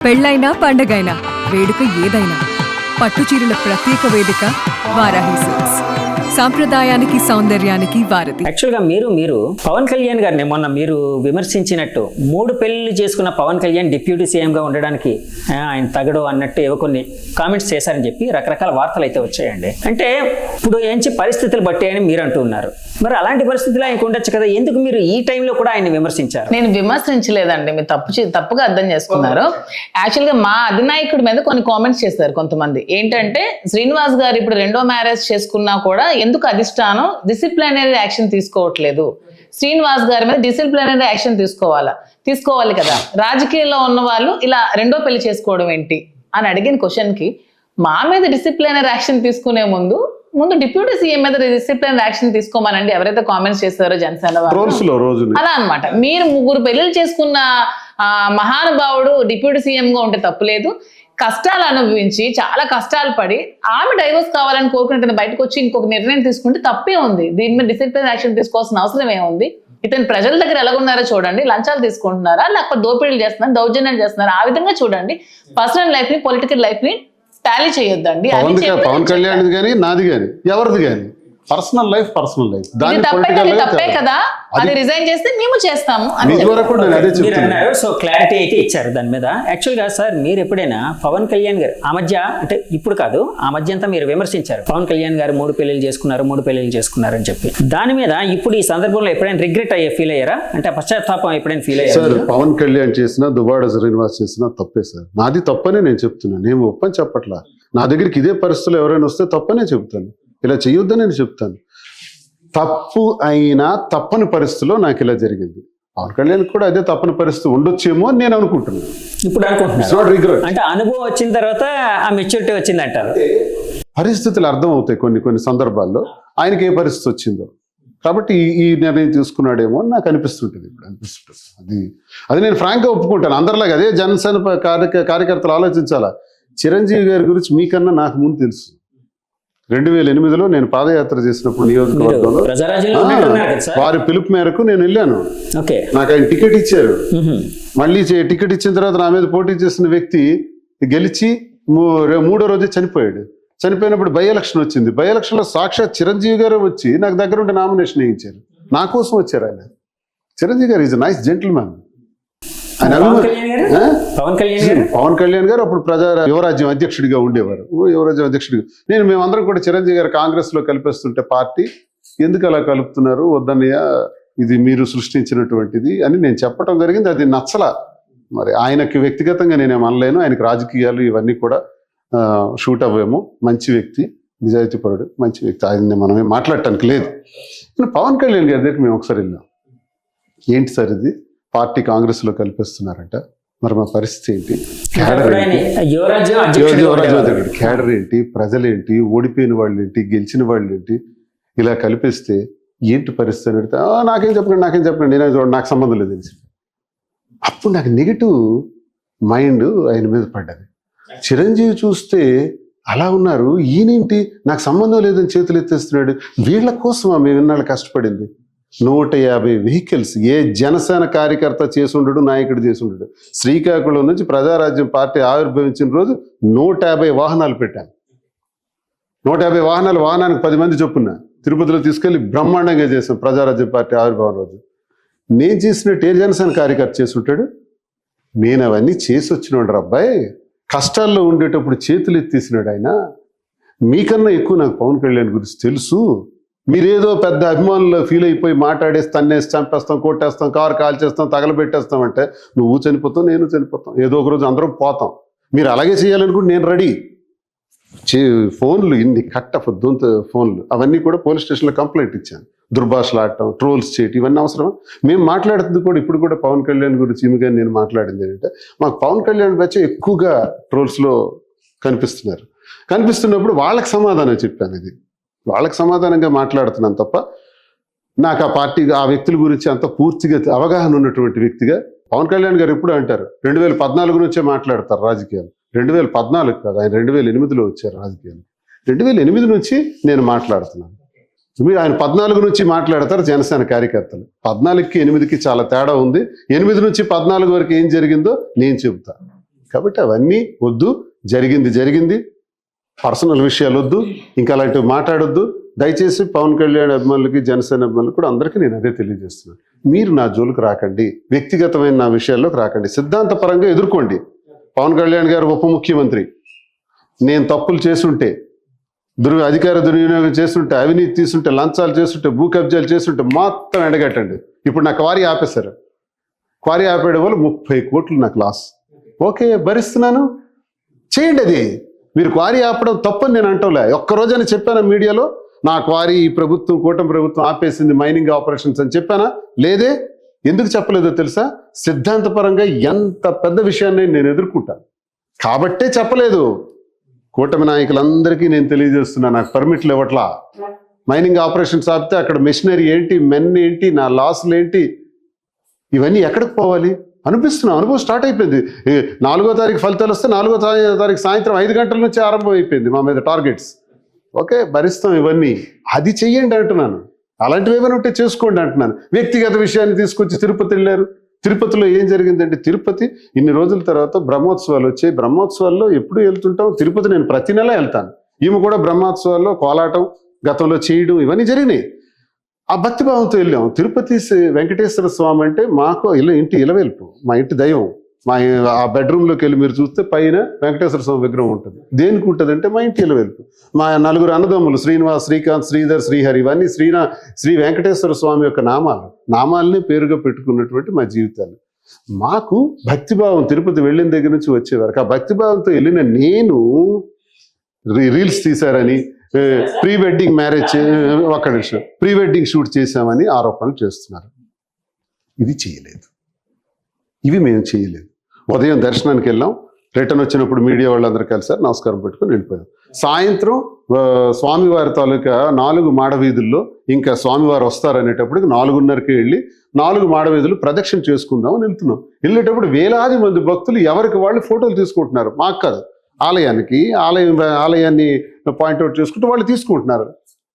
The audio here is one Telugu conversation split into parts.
పెళ్ళైనా పండగైనా వేడుక ఏదైనా పట్టుచీరల ప్రత్యేక వేదిక వారాహి సిల్క్స్. సాంప్రదాయానికి సౌందర్యానికి వారధి. యాక్చువల్గా మీరు పవన్ కళ్యాణ్ గారిని మొన్న మీరు విమర్శించినట్టు 3 పెళ్లిళ్ళు చేసుకున్న పవన్ కళ్యాణ్ డిప్యూటీ సీఎంగా ఉండడానికి ఆయన తగడు అన్నట్టు ఏవో కొన్ని కామెంట్స్ చేశారని చెప్పి రకరకాల వార్తలు అయితే వచ్చాయండి. అంటే ఇప్పుడు ఏంచి పరిస్థితులు బట్టి అని మీరు అంటూ ఉన్నారు. మరి అలాంటి పరిస్థితులు ఆయనకు ఉండొచ్చు కదా, ఎందుకు మీరు ఈ టైంలో కూడా ఆయన విమర్శించారు? నేను విమర్శించలేదండి, మీరు తప్పుగా అర్థం చేసుకున్నారు. యాక్చువల్గా మా అధినాయకుడి మీద కొన్ని కామెంట్స్ చేస్తారు కొంతమంది. ఏంటంటే శ్రీనివాస్ గారు ఇప్పుడు 2వ మ్యారేజ్ చేసుకున్నా కూడా ఎందుకు అధిష్టానం డిసిప్లినరీ యాక్షన్ తీసుకోవట్లేదు, శ్రీనివాస్ గారి మీద డిసిప్లినరీ యాక్షన్ తీసుకోవాలి కదా, రాజకీయాల్లో ఉన్న వాళ్ళు ఇలా 2వ పెళ్లి చేసుకోవడం ఏంటి అని అడిగిన క్వశ్చన్కి మా మీద డిసిప్లినరీ యాక్షన్ తీసుకునే ముందు డిప్యూటీ సీఎం మీద డిసిప్లినరీ యాక్షన్ తీసుకోమనండి ఎవరైతే కామెంట్స్ చేస్తారో జనసేన వాళ్ళు. అలా అన్నమాట. మీరు 3 పెళ్లిళ్ళు చేసుకున్న మహానుభావుడు డిప్యూటీ సీఎం గా ఉంటే తప్పులేదు. కష్టాలు అనుభవించి చాలా కష్టాలు పడి ఆమె డైవర్స్ కావాలని కోరుకుని బయటకు వచ్చి ఇంకొక నిర్ణయం తీసుకుంటే తప్పే ఉంది. దీని మీద డిసిప్లిన్ యాక్షన్ తీసుకోవాల్సిన అవసరం ఏముంది? ఇతను ప్రజల దగ్గర ఎలాగున్నారో చూడండి. లంచాలు తీసుకుంటున్నారా, లేకపోతే దోపిడీలు చేస్తున్నారా, దౌర్జన్యాలు చేస్తున్నారా, ఆ విధంగా చూడండి. పర్సనల్ లైఫ్ ని పొలిటికల్ లైఫ్ ని టాలీ చేయొద్దండి. పవన్ కళ్యాణ్ గానీ నాది గానీ ఎవరిది గానీ పర్సనల్ లైఫ్ తప్పే కదా, అది రిజైన్ చేస్తే మేము చేస్తాము. సో క్లారిటీ అయితే ఇచ్చారు దాని మీద. యాక్చువల్గా సార్ మీరు ఎప్పుడైనా పవన్ కళ్యాణ్ గారు ఆ మధ్య, అంటే ఇప్పుడు కాదు, ఆ మధ్య అంతా మీరు విమర్శించారు పవన్ కళ్యాణ్ గారు 3 పెళ్లిళ్ళు చేసుకున్నారు అని చెప్పి. దాని మీద ఇప్పుడు ఈ సందర్భంలో ఎప్పుడైనా రిగ్రెట్ ఫీల్ అయ్యారా? అంటే పశ్చాత్తాపం ఎప్పుడైనా ఫీల్ అయ్యారు? సార్ పవన్ కళ్యాణ్ చేసినా దువ్వాడ శ్రీనివాస్ చేసినా తప్పే సార్. నాది తప్పనే నేను చెప్తున్నాను, నేను ఒప్పని చెప్పట్లా. నా దగ్గరికి ఇదే పరిస్థితులు ఎవరైనా వస్తే తప్పనే చెప్తాను, ఇలా చేయొద్దని నేను చెప్తాను. తప్పు అయినా తప్పని పరిస్థితిలో నాకు ఇలా జరిగింది. పవన్ కళ్యాణ్ కూడా అదే తప్పని పరిస్థితి ఉండొచ్చేమో అని నేను అనుకుంటున్నాను. ఇప్పుడు అంటే అనుభవం వచ్చిన తర్వాత ఆ మెచ్యూరిటీ వచ్చింది అంటారు. పరిస్థితులు అర్థం అవుతాయి కొన్ని సందర్భాల్లో ఆయనకి ఏ పరిస్థితి వచ్చిందో, కాబట్టి ఈ నిర్ణయం తీసుకున్నాడేమో అని నాకు అనిపిస్తుంటుంది. ఇప్పుడు అది నేను ఫ్రాంక్గా ఒప్పుకుంటాను. అందరిలాగా అదే జనసేన కార్యకర్తలు ఆలోచించాలా. చిరంజీవి గారి గురించి మీకన్నా నాకు ముందు తెలుసు. 2008లో నేను పాదయాత్ర చేసినప్పుడు నియోజకవర్గంలో వారి పిలుపు మేరకు నేను వెళ్ళాను. నాకు ఆయన టికెట్ ఇచ్చారు. మళ్ళీ టికెట్ ఇచ్చిన తర్వాత నా మీద పోటీ చేసిన వ్యక్తి గెలిచి 3వ రోజే చనిపోయాడు. చనిపోయినప్పుడు బై ఎలక్షన్ వచ్చింది. బై ఎలక్షన్లో సాక్షాత్ చిరంజీవి గారు వచ్చి నాకు దగ్గర ఉండి నామినేషన్ వేయించారు. నా కోసం వచ్చారు ఆయన. చిరంజీవి గారు is a nice gentleman. Pawan Kalyan గారు అప్పుడు యువరాజ్యం అధ్యక్షుడిగా ఉండేవారు. యువరాజ్యం అధ్యక్షుడిగా మేమందరం కూడా చిరంజీవి గారు కాంగ్రెస్ లో కలిపేస్తుంటే పార్టీ ఎందుకు అలా కలుపుతున్నారు, వద్దన్నయ్య, ఇది మీరు సృష్టించినటువంటిది అని నేను చెప్పడం జరిగింది. అది నచ్చలా. మరి ఆయనకి వ్యక్తిగతంగా నేనేం అనలేను. ఆయనకి రాజకీయాలు ఇవన్నీ కూడా షూట్ అవ్వేమో. మంచి వ్యక్తి, నిజాయితీపరుడు, మంచి వ్యక్తి. ఆయన్ని మనమే మాట్లాడటానికి లేదు. పవన్ కళ్యాణ్ గారి దగ్గరికి మేము ఒకసారి వెళ్ళాం. ఏంటి సార్ ఇది, పార్టీ కాంగ్రెస్ లో కల్పిస్తున్నారంట, మరి మా పరిస్థితి ఏంటి, క్యాడర్ ఏంటి, ప్రజలేంటి, ఓడిపోయిన వాళ్ళు ఏంటి, గెలిచిన వాళ్ళు ఏంటి, ఇలా కల్పిస్తే ఏంటి పరిస్థితి అని అడిగితే నాకేం చెప్పండి నేనే చూడండి, నాకు సంబంధం లేదు తెలిసి. అప్పుడు నాకు నెగిటివ్ మైండ్ ఆయన మీద పడ్డది. చిరంజీవి చూస్తే అలా ఉన్నారు, ఈయనేంటి నాకు సంబంధం లేదని చేతులు ఎత్తేస్తున్నాడు. వీళ్ళ కోసం మేము ఇన్నాళ్ళు కష్టపడింది. 150 వెహికల్స్ ఏ జనసేన కార్యకర్త చేసుండడు, నాయకుడు చేసుండడు. శ్రీకాకుళం నుంచి ప్రజారాజ్యం పార్టీ ఆవిర్భవించిన రోజు 150 వాహనాలు పెట్టాను. 150 వాహనాలు, వాహనానికి 10 మంది చొప్పున తిరుపతిలో తీసుకెళ్లి బ్రహ్మాండంగా చేసాం ప్రజారాజ్యం పార్టీ ఆవిర్భావం రోజు. నేను చేసినట్టు ఏ జనసేన కార్యకర్త చేసుంటాడు? నేను అవన్నీ చేసి వచ్చినాడు అబ్బాయి. కష్టాల్లో ఉండేటప్పుడు చేతులు ఎత్తేసినాడు ఆయన. మీకన్నా ఎక్కువ నాకు పవన్ కళ్యాణ్ గురించి తెలుసు. మీరేదో పెద్ద అభిమానులు ఫీల్ అయిపోయి మాట్లాడేసి తన్నేసి చంపేస్తాం, కొట్టేస్తాం, కారు కాల్చేస్తాం, తగలబెట్టేస్తాం అంటే నువ్వు చనిపోతావు, నేను చనిపోతాం, ఏదో ఒక రోజు అందరం పోతాం. మీరు అలాగే చేయాలనుకుంటే నేను రెడీ. ఫోన్లు ఇన్ని కట్టఫొద్దుంత ఫోన్లు అవన్నీ కూడా పోలీస్ స్టేషన్లో కంప్లైంట్ ఇచ్చాను. దుర్భాషలు ఆడటం, ట్రోల్స్ చేయటం, ఇవన్నీ అవసరం. మేము మాట్లాడుతుంది కూడా ఇప్పుడు కూడా పవన్ కళ్యాణ్ గురించి ఈమెగా నేను మాట్లాడింది ఏంటంటే, మాకు పవన్ కళ్యాణ్ బ్యాచ్ ఎక్కువగా ట్రోల్స్లో కనిపిస్తున్నప్పుడు వాళ్ళకి సమాధానం చెప్పాను. ఇది వాళ్ళకి సమాధానంగా మాట్లాడుతున్నాను తప్ప నాకు ఆ పార్టీ ఆ వ్యక్తుల గురించి అంత పూర్తిగా అవగాహన ఉన్నటువంటి వ్యక్తిగా పవన్ కళ్యాణ్ గారు ఎప్పుడు అంటారు 2014 నుంచే మాట్లాడతారు రాజకీయాలు. 2014 కాదు, ఆయన 2008లో వచ్చారు రాజకీయాలు. 2008 నుంచి నేను మాట్లాడుతున్నాను. మీరు ఆయన 14 నుంచి మాట్లాడతారు జనసేన కార్యకర్తలు. 14కి 8కి చాలా తేడా ఉంది. 8 నుంచి 14 వరకు ఏం జరిగిందో నేను చెబుతాను. కాబట్టి అవన్నీ వద్దు. జరిగింది పర్సనల్ విషయాలు వద్దు, ఇంకా అలాంటివి మాట్లాడొద్దు. దయచేసి పవన్ కళ్యాణ్ అభిమానులకి, జనసేన అభిమానులకి కూడా అందరికీ నేను అదే తెలియజేస్తున్నాను. మీరు నా జోలికి రాకండి, వ్యక్తిగతమైన నా విషయాల్లోకి రాకండి, సిద్ధాంతపరంగా ఎదుర్కోండి. పవన్ కళ్యాణ్ గారు ఉప ముఖ్యమంత్రి, నేను తప్పులు చేసుంటే, అధికార దుర్వినియోగం చేస్తుంటే, అవినీతి తీసుంటే, లంచాలు చేస్తుంటే, భూ కబ్జాలు చేస్తుంటే మొత్తం ఎండగట్టండి. ఇప్పుడు నా క్వారీ ఆపేశారు. క్వారీ ఆపేయడం వల్ల 30 కోట్లు నాకు లాస్. ఓకే, భరిస్తున్నాను, చేయండి. అది మీరు క్వారీ ఆపడం తప్పని నేను అంటోలే. ఒక్కరోజని చెప్పానా మీడియాలో నా క్వారీ ఈ ప్రభుత్వం, కూటమి ప్రభుత్వం ఆపేసింది మైనింగ్ ఆపరేషన్స్ అని చెప్పానా? లేదే. ఎందుకు చెప్పలేదో తెలుసా? సిద్ధాంతపరంగా ఎంత పెద్ద విషయాన్ని నేను ఎదుర్కొంటాను కాబట్టే చెప్పలేదు. కూటమి నాయకులందరికీ నేను తెలియజేస్తున్నా, నాకు పర్మిట్లు ఇవ్వట్లా. మైనింగ్ ఆపరేషన్స్ ఆపితే అక్కడ మెషినరీ ఏంటి, మెన్ ఏంటి, నా లాసులు ఏంటి, ఇవన్నీ ఎక్కడికి పోవాలి అనిపిస్తున్నా. అనుభవం స్టార్ట్ అయిపోయింది. 4వ తారీఖు ఫలితాలు వస్తే 4వ తారీఖు సాయంత్రం 5 గంటల నుంచి ఆరంభం అయిపోయింది మా మీద టార్గెట్స్. ఓకే, భరిస్తాం ఇవన్నీ. అది చెయ్యండి అంటున్నాను. అలాంటివి ఏమైనా ఉంటే చేసుకోండి అంటున్నాను. వ్యక్తిగత విషయాన్ని తీసుకొచ్చి తిరుపతి వెళ్ళారు. తిరుపతిలో ఏం జరిగిందంటే, తిరుపతి ఇన్ని రోజుల తర్వాత బ్రహ్మోత్సవాలు వచ్చాయి. బ్రహ్మోత్సవాల్లో ఎప్పుడు వెళ్తుంటాం? తిరుపతి నేను ప్రతి నెల వెళ్తాను. ఈమె కూడా బ్రహ్మోత్సవాల్లో కోలాటం గతంలో చేయడం ఇవన్నీ జరిగినాయి. ఆ భక్తిభావంతో వెళ్ళాం. తిరుపతి వెంకటేశ్వర స్వామి అంటే మాకు ఇంటి ఇలవెల్పు, మా ఇంటి దైవం. ఆ బెడ్రూమ్లోకి వెళ్ళి మీరు చూస్తే పైన వెంకటేశ్వర స్వామి విగ్రహం ఉంటుంది. దేనికి ఉంటుంది అంటే మా ఇంటి ఇలవెల్పు. మా 4 అన్నదమ్ములు శ్రీనివాస్, శ్రీకాంత్, శ్రీధర్, శ్రీహరి, ఇవన్నీ శ్రీ వెంకటేశ్వర స్వామి యొక్క నామాలని పేరుగా పెట్టుకున్నటువంటి మా జీవితాలు. మాకు భక్తిభావం తిరుపతి వెళ్ళిన దగ్గర నుంచి వచ్చేవారు. ఆ భక్తిభావంతో వెళ్ళిన నేను రీల్స్ తీశారని, ప్రీ వెడ్డింగ్ మ్యారేజ్, ఒక్క నిమిషం, ప్రీ వెడ్డింగ్ షూట్ చేశామని ఆరోపణలు చేస్తున్నారు. ఇది చేయలేదు, ఇవి మేము చేయలేదు. ఉదయం దర్శనానికి వెళ్ళాం, రిటర్న్ వచ్చినప్పుడు మీడియా వాళ్ళందరూ కలిసారు, నమస్కారం పెట్టుకొని వెళ్ళిపోయాం. సాయంత్రం స్వామివారి తాలూకా 4 మాడవీధుల్లో ఇంకా స్వామివారు వస్తారనేటప్పటికి 4:30కి వెళ్ళి 4 మాడవీధులు ప్రదక్షిణ చేసుకుందాం అని వెళ్తున్నాం. వెళ్ళేటప్పుడు వేలాది మంది భక్తులు ఎవరికి వాళ్ళు ఫోటోలు తీసుకుంటున్నారు. మాకు కాదు, ఆలయాన్ని పాయింట్అవుట్ చేసుకుంటూ వాళ్ళు తీసుకుంటున్నారు.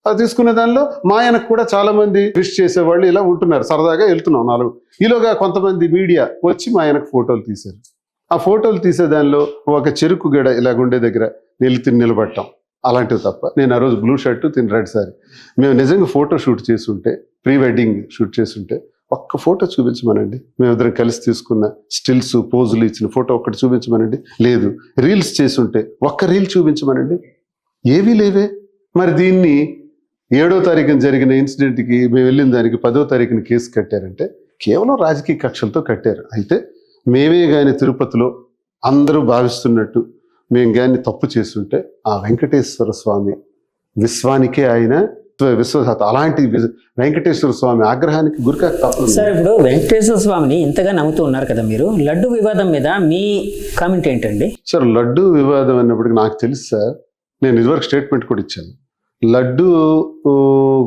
అది తీసుకునే దానిలో మా ఆయనకు కూడా చాలా మంది విష్ చేసేవాళ్ళు ఇలా ఉంటున్నారు. సరదాగా వెళ్తున్నాం 4. ఈలోగా కొంతమంది మీడియా వచ్చి మా ఆయనకు ఫోటోలు తీశారు. ఆ ఫోటోలు తీసే దానిలో ఒక చెరుకు గడ ఇలాగుండే దగ్గర నిలబడటం, అలాంటివి తప్ప. నేను ఆ రోజు బ్లూ షర్టు, రెడ్ సారీ. మేము నిజంగా ఫోటో షూట్ చేస్తుంటే, ప్రీ వెడ్డింగ్ షూట్ చేస్తుంటే ఒక్క ఫోటో చూపించమనండి. మేమిద్దరం కలిసి తీసుకున్న స్టిల్స్, పోజులు ఇచ్చిన ఫోటో ఒక్కటి చూపించమనండి. లేదు. రీల్స్ చేస్తుంటే ఒక్క రీల్ చూపించమనండి. ఏవీ లేవే. మరి దీన్ని 7వ తారీఖున జరిగిన ఇన్సిడెంట్కి మేము వెళ్ళిన దానికి 10వ తారీఖున కేసు కట్టారంటే కేవలం రాజకీయ కక్షలతో కట్టారు. అయితే మేమే కానీ తిరుపతిలో అందరూ భావిస్తున్నట్టు మేము కానీ తప్పు చేస్తుంటే ఆ వెంకటేశ్వర స్వామి విశ్వానికే ఆయన విశ్వసాత. అలాంటి వెంకటేశ్వర స్వామి ఆగ్రహానికి గురికా తప్పదు. సార్, ఇప్పుడు వెంకటేశ్వర స్వామిని ఇంతగా నమ్ముతూ ఉన్నారు కదా మీరు, లడ్డు వివాదం మీద మీ కామెంట్ ఏంటండి? సార్, లడ్డు వివాదం అన్నప్పటికీ నాకు తెలుసు సార్, నేను ఇదివరకు స్టేట్మెంట్ కూడా ఇచ్చాను. లడ్డు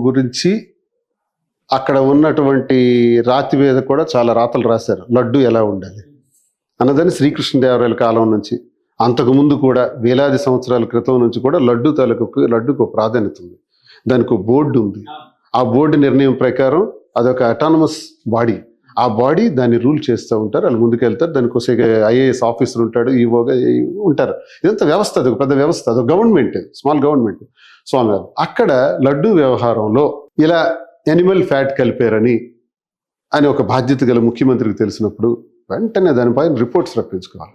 గురించి అక్కడ ఉన్నటువంటి రాతి మీద కూడా చాలా రాతలు రాశారు. లడ్డు ఎలా ఉండాలి అన్నదని శ్రీకృష్ణదేవరాయల కాలం నుంచి, అంతకుముందు కూడా వేలాది సంవత్సరాల క్రితం నుంచి కూడా లడ్డుకు ప్రాధాన్యత ఉంది. దానికి ఒక బోర్డు ఉంది. ఆ బోర్డు నిర్ణయం ప్రకారం అదొక అటానమస్ బాడీ. ఆ బాడీ దాన్ని రూల్ చేస్తూ ఉంటారు, వాళ్ళు ముందుకెళ్తారు. దానికోసం ఐఏఎస్ ఆఫీసర్ ఉంటాడు, ఈవోగా ఉంటారు. ఇదంతా వ్యవస్థ, అదొక పెద్ద వ్యవస్థ, అదొక గవర్నమెంట్, స్మాల్ గవర్నమెంట్. స్వామివారు అక్కడ లడ్డు వ్యవహారంలో ఇలా ఎనిమల్ ఫ్యాట్ కలిపారని ఒక బాధ్యత గల ముఖ్యమంత్రికి తెలిసినప్పుడు వెంటనే దానిపైన రిపోర్ట్స్ రప్పించుకోవాలి.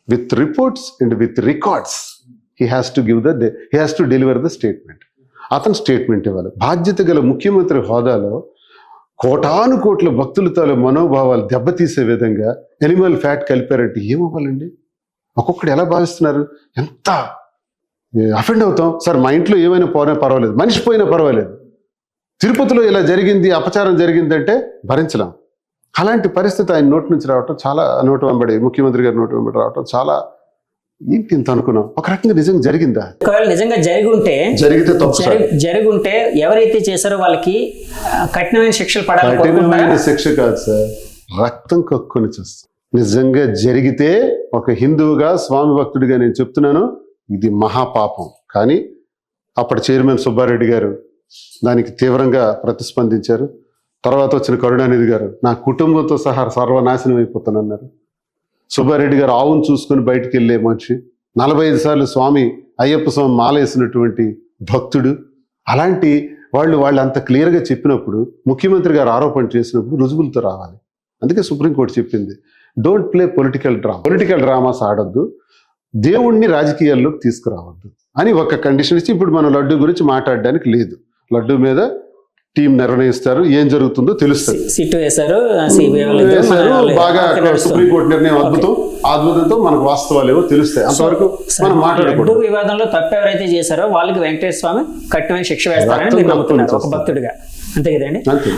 With reports and with records he has to deliver the statement. అతను స్టేట్మెంట్ ఇవ్వాలి. బాధ్యత గల ముఖ్యమంత్రి హోదాలో కోటాను కోట్ల భక్తులతో మనోభావాలు దెబ్బతీసే విధంగా ఎనిమల్ ఫ్యాట్ కలిపారంటే ఏమవ్వాలండి? ఒక్కొక్కడు ఎలా భావిస్తున్నారు? ఎంత అఫెండ్ అవుతాం సార్. మా ఇంట్లో ఏమైనా పోయినా పర్వాలేదు, మనిషి పోయినా పర్వాలేదు, తిరుపతిలో ఇలా జరిగింది, అపచారం జరిగిందంటే భరించలేం. అలాంటి పరిస్థితి ఆయన నోటి నుంచి రావటం, చాలా ముఖ్యమంత్రి గారి నోటి వెంబడి రావటం చాలా ఏంటి ఇంత అనుకున్నాం. ఒక రకంగా నిజంగా జరిగిందా? ఒకవేళ నిజంగా జరిగితే తప్పు. జరుగుంటే ఎవరైతే చేశారో వాళ్ళకి కఠినమైన శిక్షలు పడాలి. కఠినమైన శిక్ష కాదు సార్, రక్తం కక్కుని చేస్తాం. నిజంగా జరిగితే ఒక హిందువుగా, స్వామి భక్తుడిగా నేను చెప్తున్నాను, ఇది మహాపాపం. కానీ అప్పటి చైర్మన్ సుబ్బారెడ్డి గారు దానికి తీవ్రంగా ప్రతిస్పందించారు. తర్వాత వచ్చిన కరుణానిధి గారు నా కుటుంబంతో సహా సర్వనాశనం అయిపోతానన్నారు. సుబ్బారెడ్డి గారు ఆవును చూసుకుని బయటికి వెళ్ళే మనిషి, 45 సార్లు స్వామి అయ్యప్ప స్వామి మాలేసినటువంటి భక్తుడు. అలాంటి వాళ్ళు అంత క్లియర్గా చెప్పినప్పుడు, ముఖ్యమంత్రి గారు ఆరోపణ చేసినప్పుడు రుజువులతో రావాలి. అందుకే సుప్రీంకోర్టు చెప్పింది, డోంట్ ప్లే పొలిటికల్ డ్రామాస్ ఆడొద్దు, దేవుణ్ణి రాజకీయాల్లోకి తీసుకురావద్దు అని ఒక కండిషన్ ఇచ్చి, ఇప్పుడు మనం లడ్డు గురించి మాట్లాడడానికి లేదు. లడ్డు మీద టీం నిర్ణయిస్తారు, ఏం జరుగుతుందో తెలుస్తుంది. సిట్ వేశారు, సిబిఐ వాళ్ళు ఇద్దరు వేశారు, వాళ్ళు బాగా నడుస్తుంది. సుప్రీంకోర్టు నిర్ణయం అద్భుతంతో మనకు వాస్తవాలు ఏవో తెలుస్తాయి. అంతవరకు మనం లడ్డు మాట్లాడకూడదు. వివాదంలో తప్పు ఎవరైతే చేశారో వాళ్ళకి వెంకటేశ్వర స్వామి కఠినమైన శిక్ష వేస్తారని మీరు నమ్ముతున్నారు ఒక భక్తుడిగా, అంతే కదండి. అంతే.